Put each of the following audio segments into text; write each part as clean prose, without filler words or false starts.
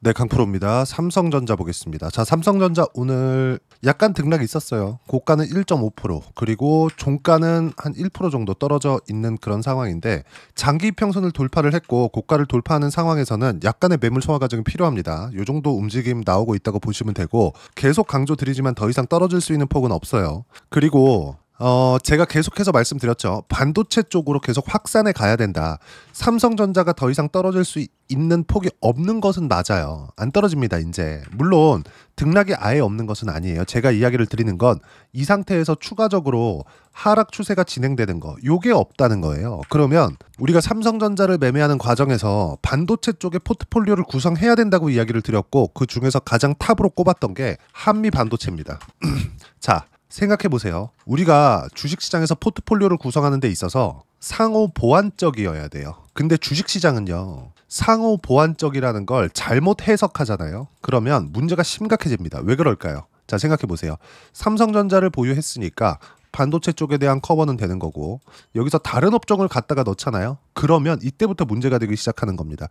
네, 강프로입니다. 삼성전자 보겠습니다. 자, 삼성전자 오늘 약간 등락이 있었어요. 고가는 1.5%, 그리고 종가는 한 1% 정도 떨어져 있는 그런 상황인데, 장기 이평선을 돌파를 했고 고가를 돌파하는 상황에서는 약간의 매물 소화 과정이 필요합니다. 이 정도 움직임 나오고 있다고 보시면 되고, 계속 강조드리지만 더 이상 떨어질 수 있는 폭은 없어요. 그리고 제가 계속해서 말씀드렸죠. 반도체 쪽으로 계속 확산해 가야 된다. 삼성전자가 더 이상 떨어질 수 있는 폭이 없는 것은 맞아요. 안 떨어집니다, 이제. 물론 등락이 아예 없는 것은 아니에요. 제가 이야기를 드리는 건 이 상태에서 추가적으로 하락 추세가 진행되는 거, 요게 없다는 거예요. 그러면 우리가 삼성전자를 매매하는 과정에서 반도체 쪽의 포트폴리오를 구성해야 된다고 이야기를 드렸고, 그 중에서 가장 탑으로 꼽았던 게 한미 반도체입니다. 자, 생각해 보세요. 우리가 주식시장에서 포트폴리오를 구성하는 데 있어서 상호 보완적이어야 돼요. 근데 주식시장은요, 상호 보완적이라는 걸 잘못 해석하잖아요. 그러면 문제가 심각해집니다. 왜 그럴까요? 자, 생각해 보세요. 삼성전자를 보유했으니까 반도체 쪽에 대한 커버는 되는 거고, 여기서 다른 업종을 갖다가 넣잖아요. 그러면 이때부터 문제가 되기 시작하는 겁니다.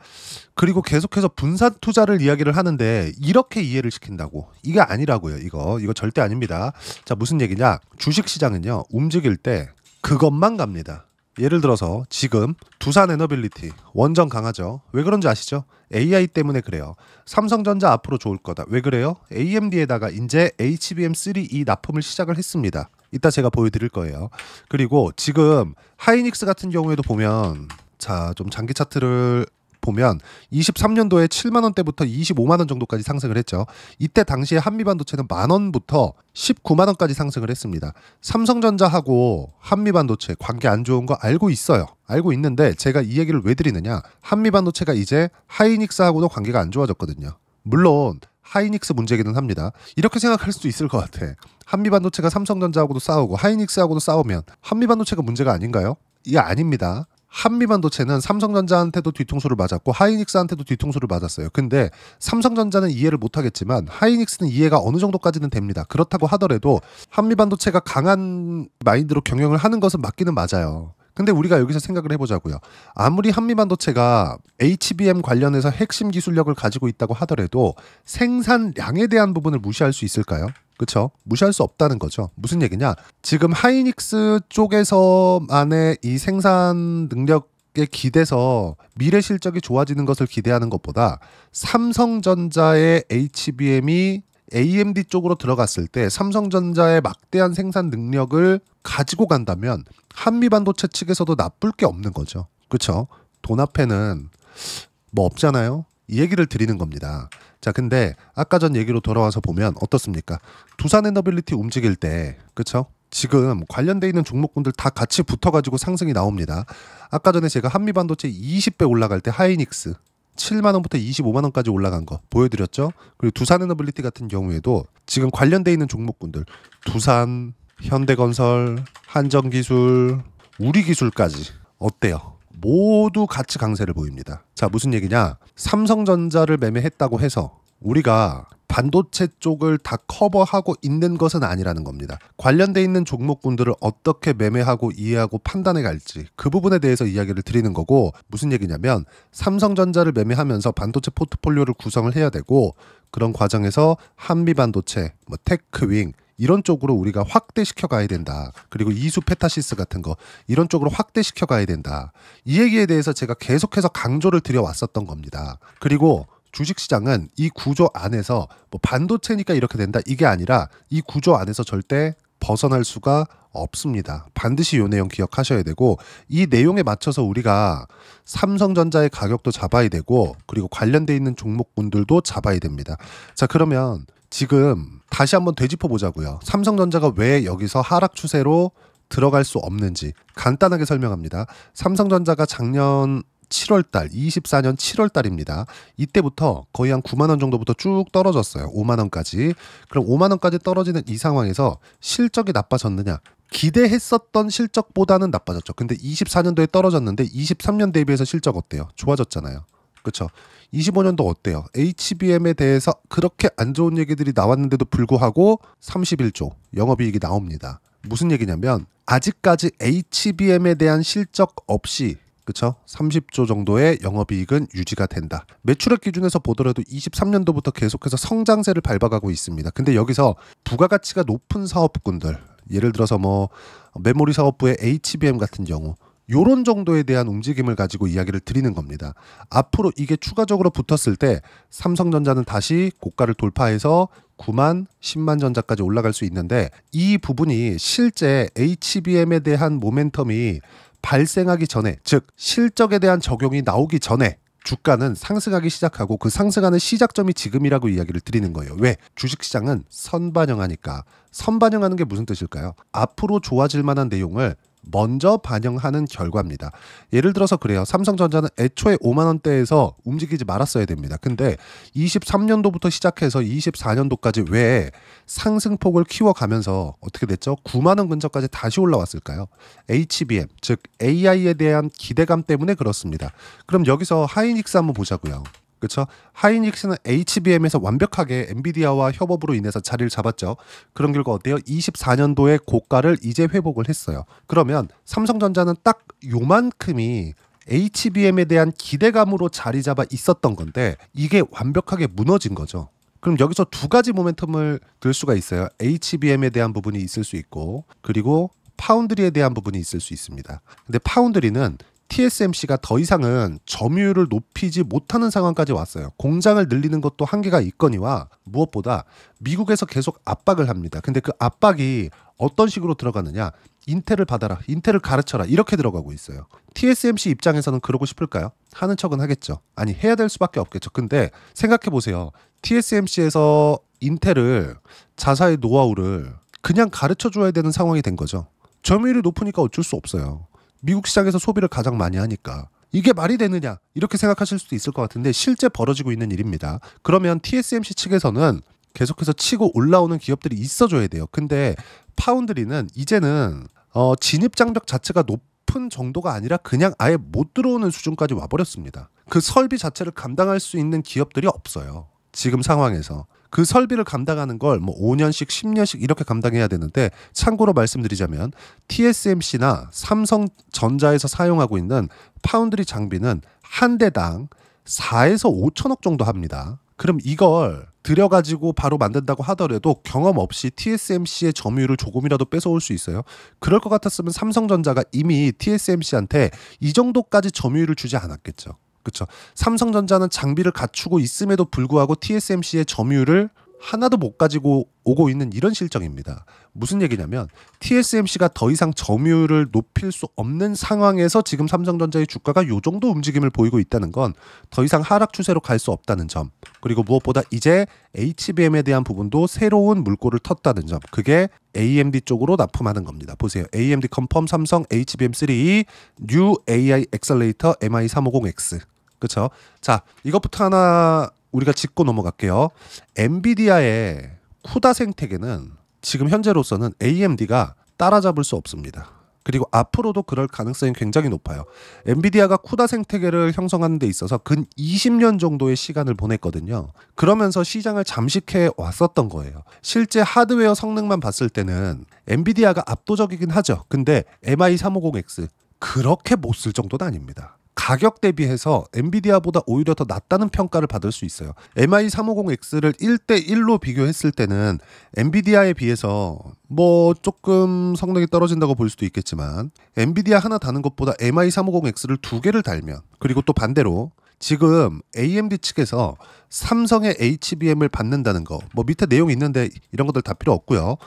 그리고 계속해서 분산 투자를 이야기를 하는데 이렇게 이해를 시킨다고. 이게 아니라고요. 이거 절대 아닙니다. 자, 무슨 얘기냐? 주식시장은요, 움직일 때 그것만 갑니다. 예를 들어서 지금 두산 에너빌리티 원전 강하죠. 왜 그런지 아시죠? AI 때문에 그래요. 삼성전자 앞으로 좋을 거다. 왜 그래요? AMD에다가 이제 HBM3E 납품을 시작을 했습니다. 이따 제가 보여드릴 거예요. 그리고 지금 하이닉스 같은 경우에도 보면, 자, 좀 장기 차트를 보면 23년도에 7만 원대부터 25만 원 정도까지 상승을 했죠. 이때 당시에 한미반도체는 만 원부터 19만 원까지 상승을 했습니다. 삼성전자하고 한미반도체 관계 안 좋은 거 알고 있어요. 알고 있는데 제가 이 얘기를 왜 드리느냐? 한미반도체가 이제 하이닉스하고도 관계가 안 좋아졌거든요. 물론 하이닉스 문제기는 합니다. 이렇게 생각할 수도 있을 것 같아. 한미반도체가 삼성전자하고도 싸우고 하이닉스하고도 싸우면 한미반도체가 문제가 아닌가요? 이게 아닙니다. 한미반도체는 삼성전자한테도 뒤통수를 맞았고 하이닉스한테도 뒤통수를 맞았어요. 근데 삼성전자는 이해를 못하겠지만 하이닉스는 이해가 어느 정도까지는 됩니다. 그렇다고 하더라도 한미반도체가 강한 마인드로 경영을 하는 것은 맞기는 맞아요. 근데 우리가 여기서 생각을 해보자고요. 아무리 한미반도체가 HBM 관련해서 핵심 기술력을 가지고 있다고 하더라도 생산량에 대한 부분을 무시할 수 있을까요? 그렇죠? 무시할 수 없다는 거죠. 무슨 얘기냐? 지금 하이닉스 쪽에서만의 이 생산 능력에 기대서 미래 실적이 좋아지는 것을 기대하는 것보다 삼성전자의 HBM이 AMD 쪽으로 들어갔을 때 삼성전자의 막대한 생산 능력을 가지고 간다면 한미반도체 측에서도 나쁠 게 없는 거죠. 그렇죠? 돈 앞에는 뭐 없잖아요. 이 얘기를 드리는 겁니다. 자, 근데 아까 전 얘기로 돌아와서 보면 어떻습니까? 두산 에너빌리티 움직일 때, 그렇죠? 지금 관련돼 있는 종목군들 다 같이 붙어가지고 상승이 나옵니다. 아까 전에 제가 한미반도체 20배 올라갈 때 하이닉스 7만 원부터 25만 원까지 올라간 거 보여드렸죠? 그리고 두산 에너빌리티 같은 경우에도 지금 관련돼 있는 종목군들 두산, 현대건설, 한정기술, 우리기술까지 어때요? 모두 같이 강세를 보입니다. 자, 무슨 얘기냐? 삼성전자를 매매했다고 해서 우리가 반도체 쪽을 다 커버하고 있는 것은 아니라는 겁니다. 관련돼 있는 종목군들을 어떻게 매매하고 이해하고 판단해 갈지 그 부분에 대해서 이야기를 드리는 거고, 무슨 얘기냐면 삼성전자를 매매하면서 반도체 포트폴리오를 구성을 해야 되고, 그런 과정에서 한미반도체, 뭐 테크윙 이런 쪽으로 우리가 확대시켜 가야 된다. 그리고 이수 페타시스 같은 거 이런 쪽으로 확대시켜 가야 된다. 이 얘기에 대해서 제가 계속해서 강조를 드려왔었던 겁니다. 그리고 주식시장은 이 구조 안에서 뭐 반도체니까 이렇게 된다 이게 아니라 이 구조 안에서 절대 벗어날 수가 없습니다. 반드시 이 내용 기억하셔야 되고, 이 내용에 맞춰서 우리가 삼성전자의 가격도 잡아야 되고, 그리고 관련돼 있는 종목군들도 잡아야 됩니다. 자, 그러면 지금 다시 한번 되짚어 보자고요. 삼성전자가 왜 여기서 하락 추세로 들어갈 수 없는지 간단하게 설명합니다. 삼성전자가 작년 7월달, 24년 7월달입니다. 이때부터 거의 한 9만 원 정도부터 쭉 떨어졌어요. 5만 원까지. 그럼 5만 원까지 떨어지는 이 상황에서 실적이 나빠졌느냐? 기대했었던 실적보다는 나빠졌죠. 근데 24년도에 떨어졌는데 23년 대비해서 실적 어때요? 좋아졌잖아요. 그렇죠? 25년도 어때요? HBM에 대해서 그렇게 안 좋은 얘기들이 나왔는데도 불구하고 31조 영업이익이 나옵니다. 무슨 얘기냐면 아직까지 HBM에 대한 실적 없이, 그쵸? 30조 정도의 영업이익은 유지가 된다. 매출액 기준에서 보더라도 23년도부터 계속해서 성장세를 밟아가고 있습니다. 근데 여기서 부가가치가 높은 사업군들, 예를 들어서 뭐 메모리 사업부의 HBM 같은 경우 요런 정도에 대한 움직임을 가지고 이야기를 드리는 겁니다. 앞으로 이게 추가적으로 붙었을 때 삼성전자는 다시 고가를 돌파해서 9만, 10만 전자까지 올라갈 수 있는데 이 부분이 실제 HBM에 대한 모멘텀이 발생하기 전에, 즉 실적에 대한 적용이 나오기 전에 주가는 상승하기 시작하고 그 상승하는 시작점이 지금이라고 이야기를 드리는 거예요. 왜? 주식시장은 선반영하니까. 선반영하는 게 무슨 뜻일까요? 앞으로 좋아질 만한 내용을 먼저 반영하는 결과입니다. 예를 들어서 그래요. 삼성전자는 애초에 5만 원대에서 움직이지 말았어야 됩니다. 근데 23년도부터 시작해서 24년도까지 왜 상승폭을 키워가면서 어떻게 됐죠? 9만 원 근처까지 다시 올라왔을까요? HBM, 즉 AI에 대한 기대감 때문에 그렇습니다. 그럼 여기서 하이닉스 한번 보자고요. 그렇죠? 하이닉스는 HBM에서 완벽하게 엔비디아와 협업으로 인해서 자리를 잡았죠. 그런 결과 어때요? 24년도에 고가를 이제 회복을 했어요. 그러면 삼성전자는 딱 요만큼이 HBM에 대한 기대감으로 자리 잡아 있었던 건데 이게 완벽하게 무너진 거죠. 그럼 여기서 두 가지 모멘텀을 들 수가 있어요. HBM에 대한 부분이 있을 수 있고 그리고 파운드리에 대한 부분이 있을 수 있습니다. 근데 파운드리는 TSMC가 더 이상은 점유율을 높이지 못하는 상황까지 왔어요. 공장을 늘리는 것도 한계가 있거니와 무엇보다 미국에서 계속 압박을 합니다. 근데 그 압박이 어떤 식으로 들어가느냐? 인텔을 받아라, 인텔을 가르쳐라 이렇게 들어가고 있어요. TSMC 입장에서는 그러고 싶을까요? 하는 척은 하겠죠. 아니 해야 될 수밖에 없겠죠. 근데 생각해 보세요. TSMC에서 인텔을 자사의 노하우를 그냥 가르쳐 줘야 되는 상황이 된 거죠. 점유율이 높으니까 어쩔 수 없어요. 미국 시장에서 소비를 가장 많이 하니까 이게 말이 되느냐 이렇게 생각하실 수도 있을 것 같은데 실제 벌어지고 있는 일입니다. 그러면 TSMC 측에서는 계속해서 치고 올라오는 기업들이 있어줘야 돼요. 근데 파운드리는 이제는 진입 장벽 자체가 높은 정도가 아니라 그냥 아예 못 들어오는 수준까지 와버렸습니다. 그 설비 자체를 감당할 수 있는 기업들이 없어요. 지금 상황에서. 그 설비를 감당하는 걸 뭐 5년씩 10년씩 이렇게 감당해야 되는데 참고로 말씀드리자면 TSMC나 삼성전자에서 사용하고 있는 파운드리 장비는 한 대당 4에서 5천억 정도 합니다. 그럼 이걸 들여가지고 바로 만든다고 하더라도 경험 없이 TSMC의 점유율을 조금이라도 뺏어올 수 있어요. 그럴 것 같았으면 삼성전자가 이미 TSMC한테 이 정도까지 점유율을 주지 않았겠죠. 그렇죠. 삼성전자는 장비를 갖추고 있음에도 불구하고 TSMC의 점유율을 하나도 못 가지고 오고 있는 이런 실정입니다. 무슨 얘기냐면 TSMC가 더 이상 점유율을 높일 수 없는 상황에서 지금 삼성전자의 주가가 요 정도 움직임을 보이고 있다는 건 더 이상 하락 추세로 갈 수 없다는 점. 그리고 무엇보다 이제 HBM에 대한 부분도 새로운 물꼬를 텄다는 점. 그게 AMD 쪽으로 납품하는 겁니다. 보세요. AMD 컨펌 삼성 HBM3 New AI Accelerator MI350X. 그렇죠? 자, 이것부터 하나 우리가 짚고 넘어갈게요. 엔비디아의 쿠다 생태계는 지금 현재로서는 AMD가 따라잡을 수 없습니다. 그리고 앞으로도 그럴 가능성이 굉장히 높아요. 엔비디아가 쿠다 생태계를 형성하는 데 있어서 근 20년 정도의 시간을 보냈거든요. 그러면서 시장을 잠식해 왔었던 거예요. 실제 하드웨어 성능만 봤을 때는 엔비디아가 압도적이긴 하죠. 근데 MI350X 그렇게 못 쓸 정도는 아닙니다. 가격 대비해서 엔비디아보다 오히려 더 낫다는 평가를 받을 수 있어요. MI350X를 1대1로 비교했을 때는 엔비디아에 비해서 뭐 조금 성능이 떨어진다고 볼 수도 있겠지만 엔비디아 하나 다는 것보다 MI350X를 두 개를 달면 그리고 또 반대로 지금 AMD 측에서 삼성의 HBM을 받는다는 거 뭐 밑에 내용이 있는데 이런 것들 다 필요 없고요.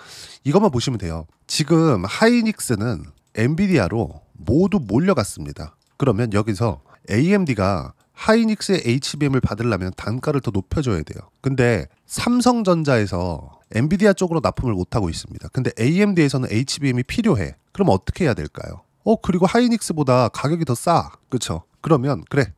이것만 보시면 돼요. 지금 하이닉스는 엔비디아로 모두 몰려갔습니다. 그러면 여기서 AMD가 하이닉스의 HBM을 받으려면 단가를 더 높여줘야 돼요. 근데 삼성전자에서 엔비디아 쪽으로 납품을 못하고 있습니다. 근데 AMD에서는 HBM이 필요해. 그럼 어떻게 해야 될까요? 그리고 하이닉스보다 가격이 더 싸. 그렇죠? 그러면 그래.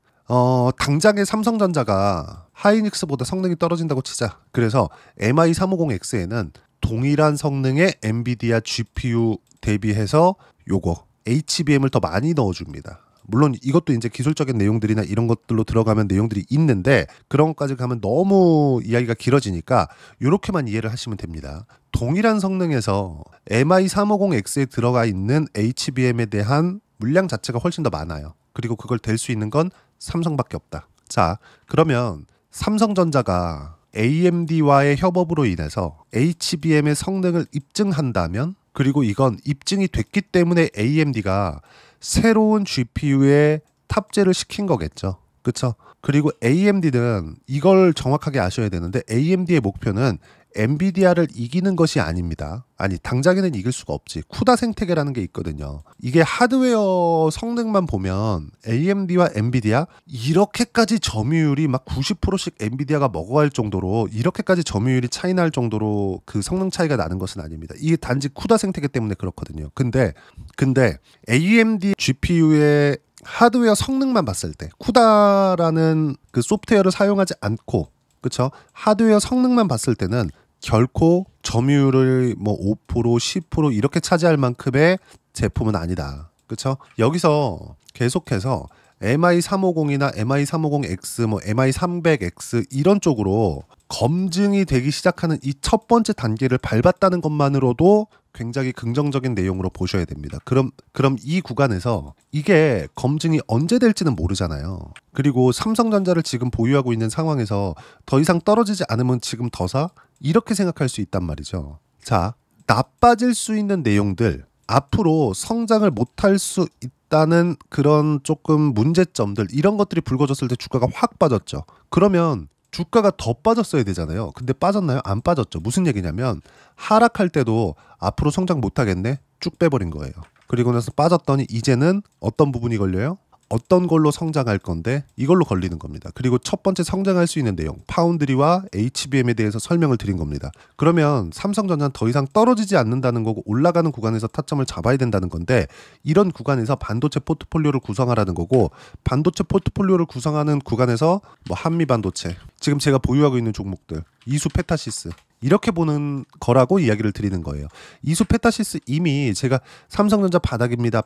당장에 삼성전자가 하이닉스보다 성능이 떨어진다고 치자. 그래서 MI350X에는 동일한 성능의 엔비디아 GPU 대비해서 요거 HBM을 더 많이 넣어줍니다. 물론 이것도 이제 기술적인 내용들이나 이런 것들로 들어가면 내용들이 있는데 그런 것까지 가면 너무 이야기가 길어지니까 이렇게만 이해를 하시면 됩니다. 동일한 성능에서 MI350X에 들어가 있는 HBM에 대한 물량 자체가 훨씬 더 많아요. 그리고 그걸 될 수 있는 건 삼성밖에 없다. 자, 그러면 삼성전자가 AMD와의 협업으로 인해서 HBM의 성능을 입증한다면, 그리고 이건 입증이 됐기 때문에 AMD가 새로운 GPU에 탑재를 시킨 거겠죠. 그쵸? 그리고 AMD는 이걸 정확하게 아셔야 되는데, AMD의 목표는 엔비디아를 이기는 것이 아닙니다. 아니, 당장에는 이길 수가 없지. 쿠다 생태계라는 게 있거든요. 이게 하드웨어 성능만 보면 AMD와 엔비디아 이렇게까지 점유율이 막 90%씩 엔비디아가 먹어갈 정도로, 이렇게까지 점유율이 차이 날 정도로 그 성능 차이가 나는 것은 아닙니다. 이게 단지 쿠다 생태계 때문에 그렇거든요. 근데 AMD GPU의 하드웨어 성능만 봤을 때, 쿠다라는 그 소프트웨어를 사용하지 않고, 그쵸? 하드웨어 성능만 봤을 때는 결코 점유율을 뭐 5%, 10% 이렇게 차지할 만큼의 제품은 아니다. 그쵸? 여기서 계속해서 MI350이나 MI350X, 뭐 MI300X 이런 쪽으로 검증이 되기 시작하는 이 첫 번째 단계를 밟았다는 것만으로도 굉장히 긍정적인 내용으로 보셔야 됩니다. 그럼 이 구간에서 이게 검증이 언제 될지는 모르잖아요. 그리고 삼성전자를 지금 보유하고 있는 상황에서 더 이상 떨어지지 않으면 지금 더 사? 이렇게 생각할 수 있단 말이죠. 자, 나빠질 수 있는 내용들, 앞으로 성장을 못할 수 있다는 그런 조금 문제점들, 이런 것들이 불거졌을 때 주가가 확 빠졌죠. 그러면 주가가 더 빠졌어야 되잖아요. 근데 빠졌나요? 안 빠졌죠. 무슨 얘기냐면 하락할 때도 앞으로 성장 못하겠네? 쭉 빼버린 거예요. 그리고 나서 빠졌더니 이제는 어떤 부분이 걸려요? 어떤 걸로 성장할 건데 이걸로 걸리는 겁니다. 그리고 첫 번째 성장할 수 있는 내용, 파운드리와 HBM에 대해서 설명을 드린 겁니다. 그러면 삼성전자는 더 이상 떨어지지 않는다는 거고 올라가는 구간에서 타점을 잡아야 된다는 건데, 이런 구간에서 반도체 포트폴리오를 구성하라는 거고, 반도체 포트폴리오를 구성하는 구간에서 뭐 한미반도체, 지금 제가 보유하고 있는 종목들, 이수 페타시스, 이렇게 보는 거라고 이야기를 드리는 거예요. 이수 페타시스 이미 제가 삼성전자 바닥입니다.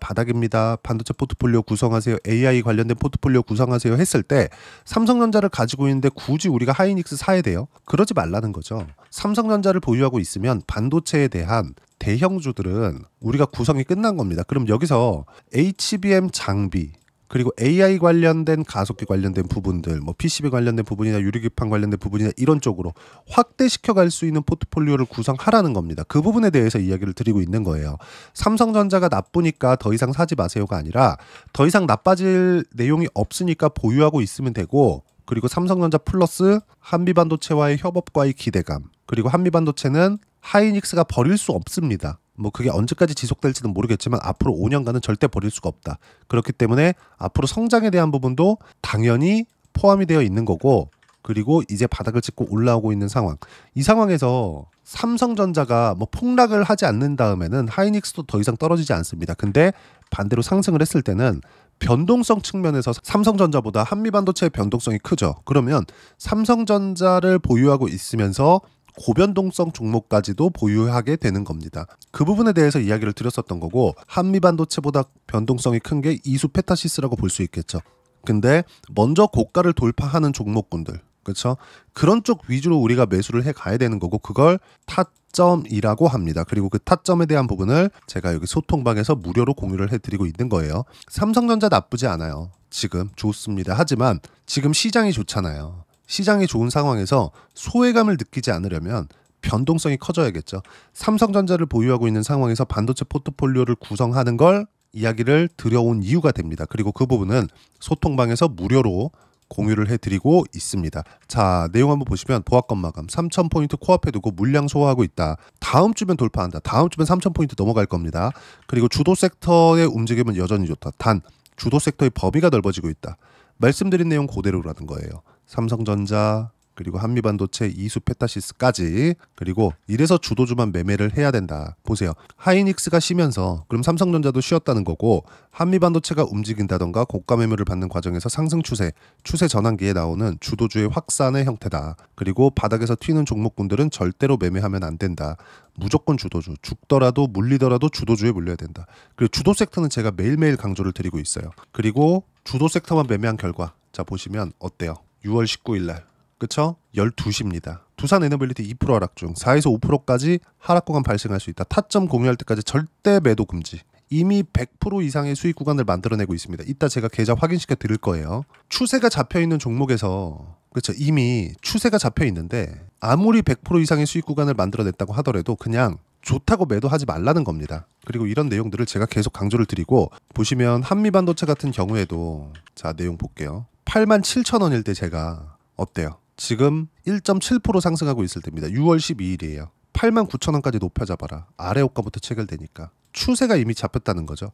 반도체 포트폴리오 구성하세요. AI 관련된 포트폴리오 구성하세요 했을 때 삼성전자를 가지고 있는데 굳이 우리가 하이닉스 사야 돼요? 그러지 말라는 거죠. 삼성전자를 보유하고 있으면 반도체에 대한 대형주들은 우리가 구성이 끝난 겁니다. 그럼 여기서 HBM 장비, 그리고 AI 관련된 가속기 관련된 부분들, 뭐 PCB 관련된 부분이나 유리기판 관련된 부분이나 이런 쪽으로 확대시켜 갈 수 있는 포트폴리오를 구성하라는 겁니다. 그 부분에 대해서 이야기를 드리고 있는 거예요. 삼성전자가 나쁘니까 더 이상 사지 마세요가 아니라 더 이상 나빠질 내용이 없으니까 보유하고 있으면 되고, 그리고 삼성전자 플러스 한미반도체와의 협업과의 기대감, 그리고 한미반도체는 하이닉스가 버릴 수 없습니다. 뭐 그게 언제까지 지속될지는 모르겠지만 앞으로 5년간은 절대 버릴 수가 없다. 그렇기 때문에 앞으로 성장에 대한 부분도 당연히 포함이 되어 있는 거고, 그리고 이제 바닥을 찍고 올라오고 있는 상황. 이 상황에서 삼성전자가 뭐 폭락을 하지 않는 다음에는 하이닉스도 더 이상 떨어지지 않습니다. 근데 반대로 상승을 했을 때는 변동성 측면에서 삼성전자보다 한미반도체의 변동성이 크죠. 그러면 삼성전자를 보유하고 있으면서 고변동성 종목까지도 보유하게 되는 겁니다. 그 부분에 대해서 이야기를 드렸었던 거고, 한미반도체보다 변동성이 큰 게 이수 페타시스라고 볼 수 있겠죠. 근데 먼저 고가를 돌파하는 종목군들, 그렇죠? 그런 쪽 위주로 우리가 매수를 해 가야 되는 거고, 그걸 타점이라고 합니다. 그리고 그 타점에 대한 부분을 제가 여기 소통방에서 무료로 공유를 해드리고 있는 거예요. 삼성전자 나쁘지 않아요. 지금 좋습니다. 하지만 지금 시장이 좋잖아요. 시장이 좋은 상황에서 소외감을 느끼지 않으려면 변동성이 커져야겠죠. 삼성전자를 보유하고 있는 상황에서 반도체 포트폴리오를 구성하는 걸 이야기를 드려온 이유가 됩니다. 그리고 그 부분은 소통방에서 무료로 공유를 해드리고 있습니다. 자, 내용 한번 보시면 보합권 마감 3000포인트 코앞에 두고 물량 소화하고 있다. 다음 주면 돌파한다. 다음 주면 3000포인트 넘어갈 겁니다. 그리고 주도 섹터의 움직임은 여전히 좋다. 단 주도 섹터의 범위가 넓어지고 있다. 말씀드린 내용 그대로라는 거예요. 삼성전자, 그리고 한미반도체, 이수 페타시스까지. 그리고 이래서 주도주만 매매를 해야 된다. 보세요. 하이닉스가 쉬면서 그럼 삼성전자도 쉬었다는 거고, 한미반도체가 움직인다던가 고가 매물을 받는 과정에서 상승 추세 전환기에 나오는 주도주의 확산의 형태다. 그리고 바닥에서 튀는 종목군들은 절대로 매매하면 안 된다. 무조건 주도주, 죽더라도 물리더라도 주도주에 물려야 된다. 그리고 주도 섹터는 제가 매일매일 강조를 드리고 있어요. 그리고 주도 섹터만 매매한 결과, 자 보시면 어때요? 6월 19일 날, 그쵸? 12시입니다. 두산 에너빌리티 2% 하락 중 4에서 5%까지 하락 구간 발생할 수 있다. 타점 공유할 때까지 절대 매도 금지. 이미 100% 이상의 수익 구간을 만들어내고 있습니다. 이따 제가 계좌 확인시켜 드릴 거예요. 추세가 잡혀 있는 종목에서 그렇죠. 이미 추세가 잡혀 있는데 아무리 100% 이상의 수익 구간을 만들어냈다고 하더라도 그냥 좋다고 매도하지 말라는 겁니다. 그리고 이런 내용들을 제가 계속 강조를 드리고 보시면 한미반도체 같은 경우에도 자 내용 볼게요. 87,000원일 때 제가 어때요? 지금 1.7% 상승하고 있을 때입니다. 6월 12일이에요. 89,000원까지 높여잡아라. 아래 호가부터 체결되니까. 추세가 이미 잡혔다는 거죠.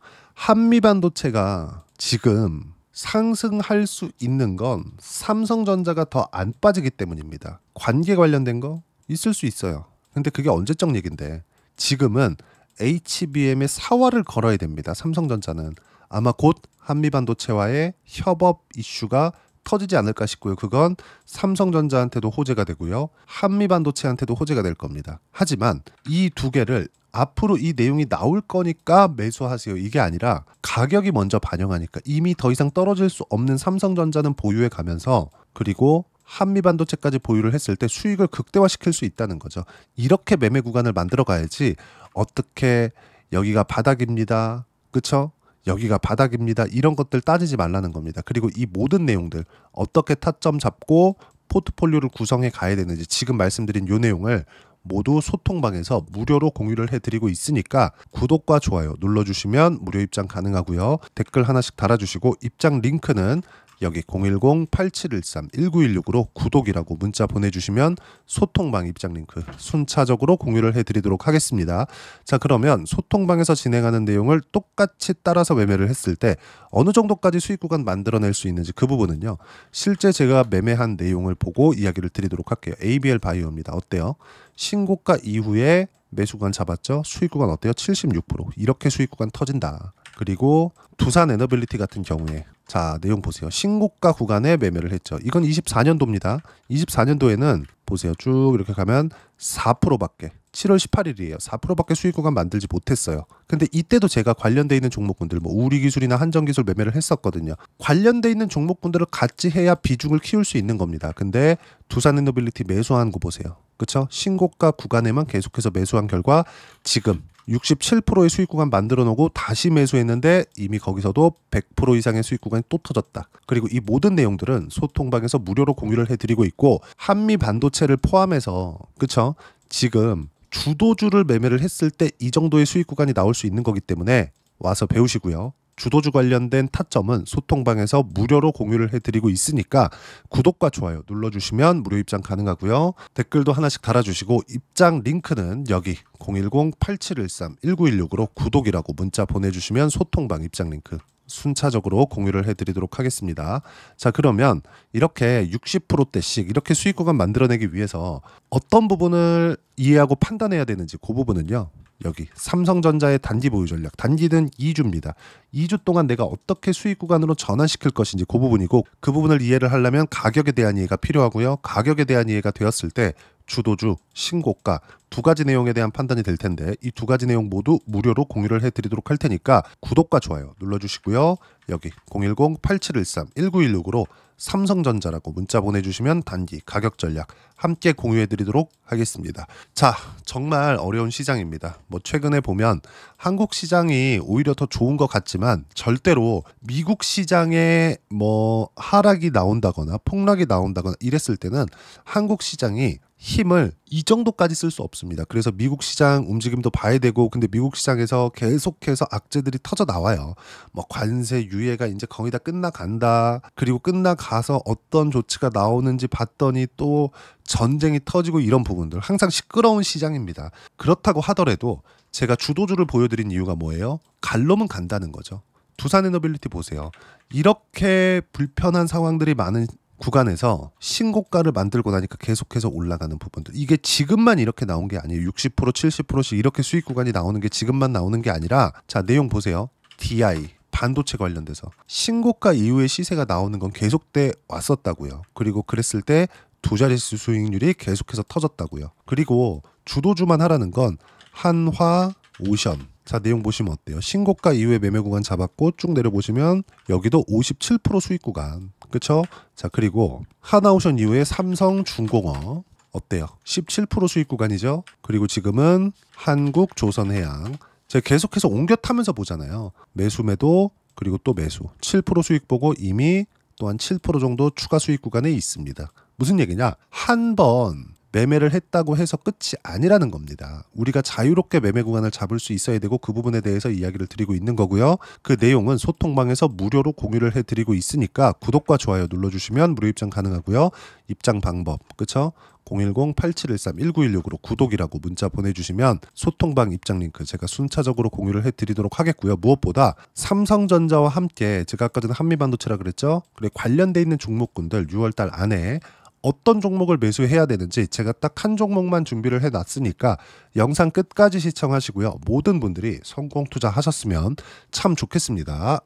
한미반도체가 지금 상승할 수 있는 건 삼성전자가 더 안 빠지기 때문입니다. 관계 관련된 거 있을 수 있어요. 근데 그게 언제적 얘긴데 지금은 HBM의 사활을 걸어야 됩니다. 삼성전자는 아마 곧 한미반도체와의 협업 이슈가 터지지 않을까 싶고요. 그건 삼성전자한테도 호재가 되고요. 한미반도체한테도 호재가 될 겁니다. 하지만 이 두 개를 앞으로 이 내용이 나올 거니까 매수하세요. 이게 아니라 가격이 먼저 반영하니까 이미 더 이상 떨어질 수 없는 삼성전자는 보유해 가면서 그리고 한미반도체까지 보유를 했을 때 수익을 극대화시킬 수 있다는 거죠. 이렇게 매매 구간을 만들어 가야지 어떻게 여기가 바닥입니다. 그쵸? 여기가 바닥입니다. 이런 것들 따지지 말라는 겁니다. 그리고 이 모든 내용들 어떻게 타점 잡고 포트폴리오를 구성해 가야 되는지 지금 말씀드린 요 내용을 모두 소통방에서 무료로 공유를 해드리고 있으니까 구독과 좋아요 눌러주시면 무료 입장 가능하고요. 댓글 하나씩 달아주시고 입장 링크는 여기 010-8713-1916으로 구독이라고 문자 보내주시면 소통방 입장 링크 순차적으로 공유를 해드리도록 하겠습니다. 자 그러면 소통방에서 진행하는 내용을 똑같이 따라서 매매를 했을 때 어느 정도까지 수익 구간 만들어낼 수 있는지 그 부분은요. 실제 제가 매매한 내용을 보고 이야기를 드리도록 할게요. ABL 바이오입니다. 어때요? 신고가 이후에 매수 구간 잡았죠? 수익 구간 어때요? 76%. 이렇게 수익 구간 터진다. 그리고 두산 에너빌리티 같은 경우에 자 내용 보세요. 신고가 구간에 매매를 했죠. 이건 24년도입니다. 24년도에는 보세요. 쭉 이렇게 가면 4%밖에 7월 18일이에요. 4%밖에 수익 구간 만들지 못했어요. 근데 이때도 제가 관련돼 있는 종목군들 뭐 우리기술이나 한정기술 매매를 했었거든요. 관련돼 있는 종목군들을 같이 해야 비중을 키울 수 있는 겁니다. 근데 두산에너빌리티 매수한 거 보세요. 그쵸? 신고가 구간에만 계속해서 매수한 결과 지금 67%의 수익 구간 만들어 놓고 다시 매수했는데 이미 거기서도 100% 이상의 수익 구간이 또 터졌다. 그리고 이 모든 내용들은 소통방에서 무료로 공유를 해드리고 있고 한미 반도체를 포함해서 그쵸? 지금 주도주를 매매를 했을 때 이 정도의 수익 구간이 나올 수 있는 거기 때문에 와서 배우시고요. 주도주 관련된 타점은 소통방에서 무료로 공유를 해드리고 있으니까 구독과 좋아요 눌러주시면 무료 입장 가능하고요. 댓글도 하나씩 달아주시고 입장 링크는 여기 010-8713-1916으로 구독이라고 문자 보내주시면 소통방 입장 링크 순차적으로 공유를 해드리도록 하겠습니다. 자 그러면 이렇게 60%대씩 이렇게 수익 구간 만들어내기 위해서 어떤 부분을 이해하고 판단해야 되는지 그 부분은요. 여기 삼성전자의 단기 보유 전략 단기는 2주입니다. 2주 동안 내가 어떻게 수익 구간으로 전환시킬 것인지 그 부분이고 그 부분을 이해를 하려면 가격에 대한 이해가 필요하고요. 가격에 대한 이해가 되었을 때 주도주, 신고가 두 가지 내용에 대한 판단이 될 텐데 이 두 가지 내용 모두 무료로 공유를 해드리도록 할 테니까 구독과 좋아요 눌러주시고요. 여기 010-8713-1916으로 삼성전자라고 문자 보내주시면 단기 가격 전략 함께 공유해드리도록 하겠습니다. 자 정말 어려운 시장입니다. 뭐 최근에 보면 한국 시장이 오히려 더 좋은 것 같지만 절대로 미국 시장에 뭐 하락이 나온다거나 폭락이 나온다거나 이랬을 때는 한국 시장이 힘을 이 정도까지 쓸 수 없습니다. 그래서 미국 시장 움직임도 봐야 되고 근데 미국 시장에서 계속해서 악재들이 터져 나와요. 뭐 관세 유예가 이제 거의 다 끝나간다. 그리고 끝나가서 어떤 조치가 나오는지 봤더니 또 전쟁이 터지고 이런 부분들 항상 시끄러운 시장입니다. 그렇다고 하더라도 제가 주도주를 보여드린 이유가 뭐예요? 갈 놈은 간다는 거죠. 두산에너빌리티 보세요. 이렇게 불편한 상황들이 많은 구간에서 신고가를 만들고 나니까 계속해서 올라가는 부분들 이게 지금만 이렇게 나온 게 아니에요. 60% 70%씩 이렇게 수익 구간이 나오는 게 지금만 나오는 게 아니라 자 내용 보세요. DI 반도체 관련돼서 신고가 이후에 시세가 나오는 건 계속돼 왔었다고요. 그리고 그랬을 때 두 자릿수 수익률이 계속해서 터졌다고요. 그리고 주도주만 하라는 건 한화 오션 자 내용 보시면 어때요? 신고가 이후에 매매 구간 잡았고 쭉 내려보시면 여기도 57% 수익 구간 그쵸? 자 그리고 하나오션 이후에 삼성중공업 어때요? 17% 수익 구간이죠? 그리고 지금은 한국조선해양 제가 계속해서 옮겨 타면서 보잖아요. 매수 매도 그리고 또 매수 7% 수익 보고 이미 또한 7% 정도 추가 수익 구간에 있습니다. 무슨 얘기냐? 한 번 매매를 했다고 해서 끝이 아니라는 겁니다. 우리가 자유롭게 매매 구간을 잡을 수 있어야 되고 그 부분에 대해서 이야기를 드리고 있는 거고요. 그 내용은 소통방에서 무료로 공유를 해드리고 있으니까 구독과 좋아요 눌러주시면 무료 입장 가능하고요. 입장 방법 그쵸? 010-8713-1916으로 구독이라고 문자 보내주시면 소통방 입장 링크 제가 순차적으로 공유를 해드리도록 하겠고요. 무엇보다 삼성전자와 함께 제가 아까 전에 한미반도체라 그랬죠? 그래 관련돼 있는 종목군들 6월달 안에 어떤 종목을 매수해야 되는지 제가 딱 한 종목만 준비를 해놨으니까 영상 끝까지 시청하시고요. 모든 분들이 성공 투자하셨으면 참 좋겠습니다.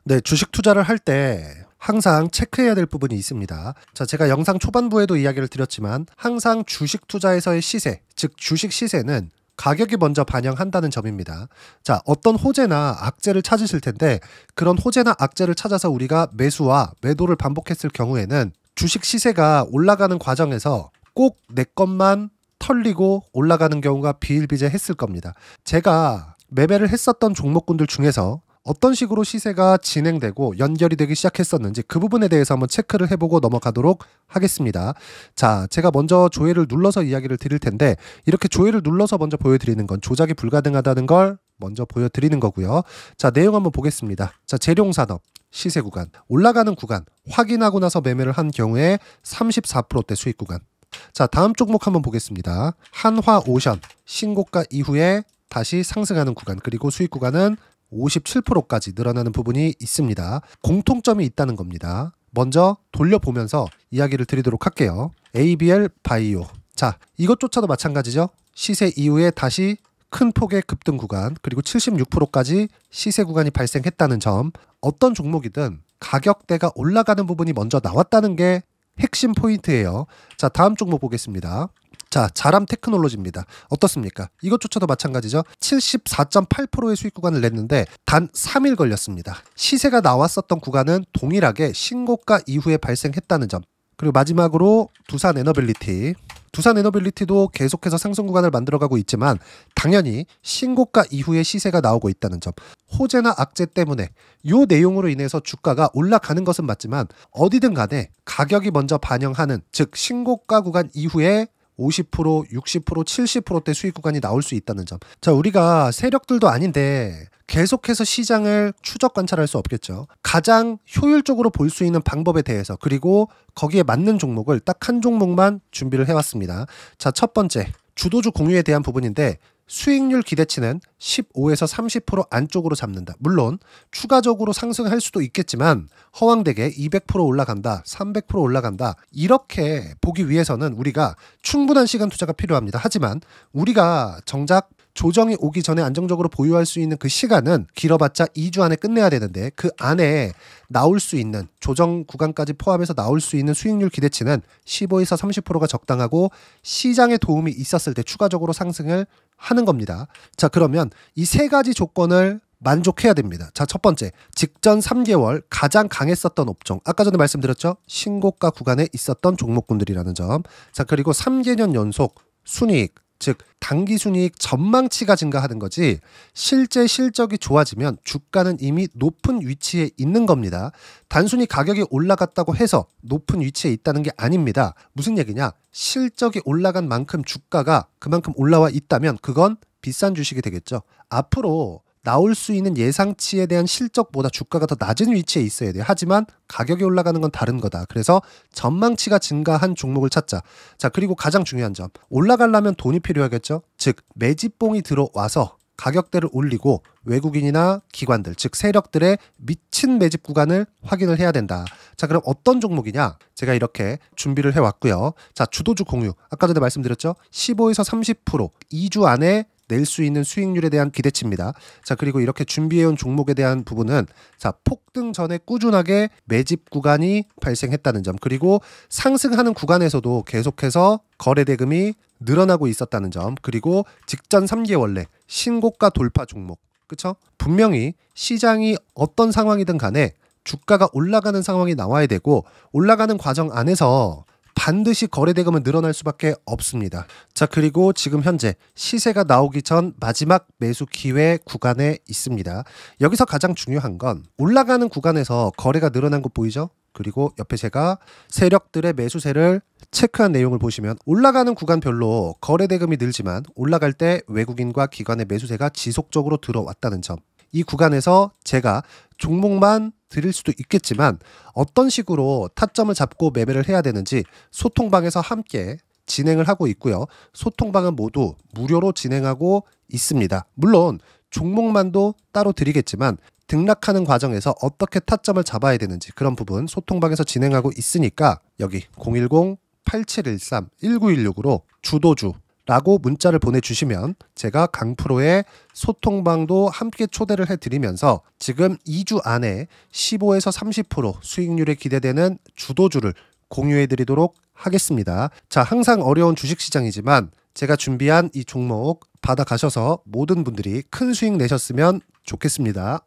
네, 주식 투자를 할 때 항상 체크해야 될 부분이 있습니다. 자, 제가 영상 초반부에도 이야기를 드렸지만 항상 주식 투자에서의 시세, 즉 주식 시세는 가격이 먼저 반영한다는 점입니다. 자, 어떤 호재나 악재를 찾으실 텐데 그런 호재나 악재를 찾아서 우리가 매수와 매도를 반복했을 경우에는 주식 시세가 올라가는 과정에서 꼭 내 것만 털리고 올라가는 경우가 비일비재했을 겁니다. 제가 매매를 했었던 종목군들 중에서 어떤 식으로 시세가 진행되고 연결이 되기 시작했었는지 그 부분에 대해서 한번 체크를 해보고 넘어가도록 하겠습니다. 자, 제가 먼저 조회를 눌러서 이야기를 드릴 텐데 이렇게 조회를 눌러서 먼저 보여드리는 건 조작이 불가능하다는 걸 먼저 보여드리는 거고요. 자, 내용 한번 보겠습니다. 자, 재룡산업 시세 구간, 올라가는 구간 확인하고 나서 매매를 한 경우에 34%대 수익 구간. 자, 다음 종목 한번 보겠습니다. 한화오션 신고가 이후에 다시 상승하는 구간 그리고 수익 구간은 57%까지 늘어나는 부분이 있습니다. 공통점이 있다는 겁니다. 먼저 돌려보면서 이야기를 드리도록 할게요. ABL 바이오. 자, 이것조차도 마찬가지죠. 시세 이후에 다시 큰 폭의 급등 구간 그리고 76%까지 시세 구간이 발생했다는 점. 어떤 종목이든 가격대가 올라가는 부분이 먼저 나왔다는 게 핵심 포인트예요. 자, 다음 종목 보겠습니다. 자, 자람 테크놀로지입니다. 어떻습니까? 이것조차도 마찬가지죠. 74.8%의 수익 구간을 냈는데 단 3일 걸렸습니다. 시세가 나왔었던 구간은 동일하게 신고가 이후에 발생했다는 점. 그리고 마지막으로 두산 에너빌리티. 두산 에너빌리티도 계속해서 상승 구간을 만들어가고 있지만 당연히 신고가 이후에 시세가 나오고 있다는 점. 호재나 악재 때문에 이 내용으로 인해서 주가가 올라가는 것은 맞지만 어디든 간에 가격이 먼저 반영하는 즉 신고가 구간 이후에 50%, 60%, 70%대 수익 구간이 나올 수 있다는 점. 자, 우리가 세력들도 아닌데 계속해서 시장을 추적 관찰할 수 없겠죠. 가장 효율적으로 볼 수 있는 방법에 대해서 그리고 거기에 맞는 종목을 딱 한 종목만 준비를 해왔습니다. 자, 첫 번째 주도주 공유에 대한 부분인데 수익률 기대치는 15에서 30% 안쪽으로 잡는다. 물론 추가적으로 상승할 수도 있겠지만 허황되게 200% 올라간다, 300% 올라간다 이렇게 보기 위해서는 우리가 충분한 시간 투자가 필요합니다. 하지만 우리가 정작 조정이 오기 전에 안정적으로 보유할 수 있는 그 시간은 길어봤자 2주 안에 끝내야 되는데 그 안에 나올 수 있는 조정 구간까지 포함해서 나올 수 있는 수익률 기대치는 15에서 30%가 적당하고 시장에 도움이 있었을 때 추가적으로 상승을 하는 겁니다. 자, 그러면 이 세 가지 조건을 만족해야 됩니다. 자, 첫 번째, 직전 3개월 가장 강했었던 업종. 아까 전에 말씀드렸죠? 신고가 구간에 있었던 종목군들이라는 점. 자, 그리고 3개년 연속 순이익, 즉 단기 순이익 전망치가 증가하는 거지 실제 실적이 좋아지면 주가는 이미 높은 위치에 있는 겁니다. 단순히 가격이 올라갔다고 해서 높은 위치에 있다는 게 아닙니다. 무슨 얘기냐? 실적이 올라간 만큼 주가가 그만큼 올라와 있다면 그건 비싼 주식이 되겠죠. 앞으로 나올 수 있는 예상치에 대한 실적보다 주가가 더 낮은 위치에 있어야 돼요. 하지만 가격이 올라가는 건 다른 거다. 그래서 전망치가 증가한 종목을 찾자. 자, 그리고 가장 중요한 점. 올라가려면 돈이 필요하겠죠. 즉 매집봉이 들어와서 가격대를 올리고 외국인이나 기관들, 즉 세력들의 미친 매집 구간을 확인을 해야 된다. 자, 그럼 어떤 종목이냐? 제가 이렇게 준비를 해왔고요. 자, 주도주 공유. 아까 전에 말씀드렸죠. 15에서 30% 2주 안에 낼 수 있는 수익률에 대한 기대치입니다. 자, 그리고 이렇게 준비해온 종목에 대한 부분은 자, 폭등 전에 꾸준하게 매집 구간이 발생했다는 점, 그리고 상승하는 구간에서도 계속해서 거래 대금이 늘어나고 있었다는 점, 그리고 직전 3개월 내 신고가 돌파 종목. 그쵸? 분명히 시장이 어떤 상황이든 간에 주가가 올라가는 상황이 나와야 되고 올라가는 과정 안에서 반드시 거래 대금은 늘어날 수밖에 없습니다. 자, 그리고 지금 현재 시세가 나오기 전 마지막 매수 기회 구간에 있습니다. 여기서 가장 중요한 건 올라가는 구간에서 거래가 늘어난 거 보이죠? 그리고 옆에 제가 세력들의 매수세를 체크한 내용을 보시면 올라가는 구간별로 거래 대금이 늘지만 올라갈 때 외국인과 기관의 매수세가 지속적으로 들어왔다는 점. 이 구간에서 제가 종목만 드릴 수도 있겠지만 어떤 식으로 타점을 잡고 매매를 해야 되는지 소통방에서 함께 진행을 하고 있고요. 소통방은 모두 무료로 진행하고 있습니다. 물론 종목만도 따로 드리겠지만 등락하는 과정에서 어떻게 타점을 잡아야 되는지 그런 부분 소통방에서 진행하고 있으니까 여기 010-8713-1916으로 주도주라고 문자를 보내주시면 제가 강프로의 소통방도 함께 초대를 해드리면서 지금 2주 안에 15에서 30% 수익률에 기대되는 주도주를 공유해드리도록 하겠습니다. 자, 항상 어려운 주식시장이지만 제가 준비한 이 종목 받아가셔서 모든 분들이 큰 수익 내셨으면 좋겠습니다.